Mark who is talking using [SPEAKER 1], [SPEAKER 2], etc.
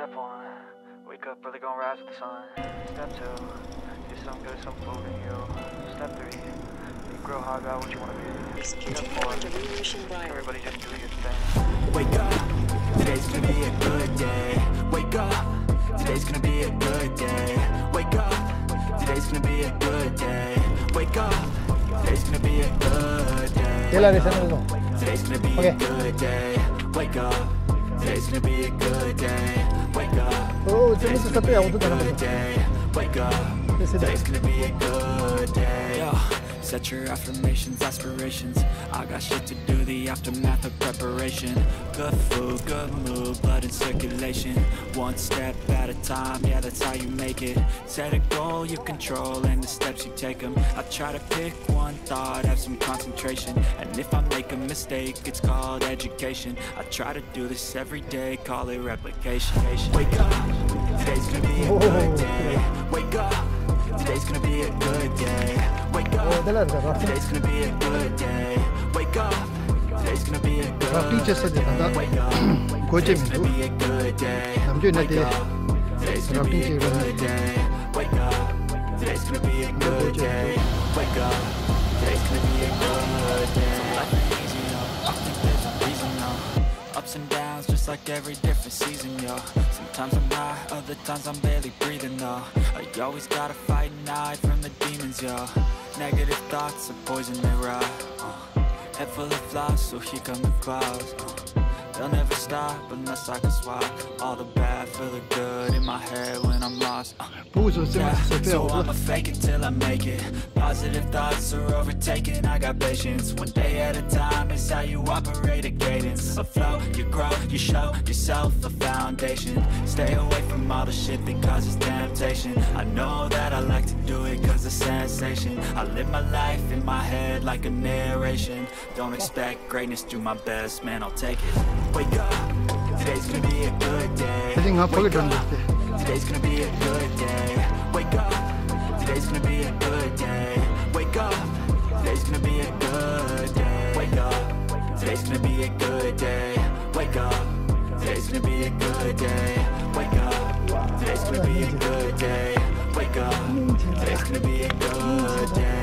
[SPEAKER 1] Step 1, wake up early, gonna rise with the sun. Step 2, get some good, some food in you. Step 3, grow hard about what you want to be. Step 4, everybody just do your thing.
[SPEAKER 2] Wake up, today's gonna be a good day. Wake up, today's gonna be a good day. Wake up, today's gonna be a good day. Wake up, today's gonna be a good day. Today's gonna be a good day. Wake up, today's gonna be a good day. Wake up, today's gonna be a good day. Wake up, today's gonna be a good day. Yo, set your affirmations, aspirations. I got shit to do, the aftermath of preparation. Good food, good mood, blood in circulation. One step at a time, yeah, that's how you make it. Set a goal you control and the steps you take them. I try to pick one thought, have some concentration. And if I make a mistake, it's called education. I try to do this every day, call it replication. Wake up, today's gonna be a good day. Wake up, today's gonna be a good day. Wake up, today's gonna be a good day. Wake up, today's gonna be a good day. Wake up, today's gonna be a good day. Wake up, today's gonna be a good day. Wake up, today's gonna be a good day. Wake up, today's gonna be a good day. So life ain't easy, yo. I think there's a reason, though. Ups and downs, just like every different season, yo. Sometimes I'm high, other times I'm barely breathing, though. You always gotta fight and hide from the demons, yo. Negative thoughts are poison, they rot. Head full of flies, so here come the clouds. They'll never stop unless I can swap all the bad for the good in my head when I'm lost. Yeah, so I'ma fake it till I make it. Positive thoughts are overtaken, I got patience. One day at a time is how you operate a cadence. A flow, you grow, you show yourself a foundation. Stay away from all the shit that causes temptation. I know that I like to do it cause it's sensation. I live my life in my head like a narration. Don't expect greatness, do my best, man, I'll take it. Wake up, today's gonna be a good day. Wake up, today's gonna be a good day. Wake up, today's gonna be a good day. Wake up, today's gonna be a good day. Wake up, today's gonna be a good day. Wake up, today's gonna be a good day. Wake up, today's gonna be a good day. Wake up, today's gonna be a good day.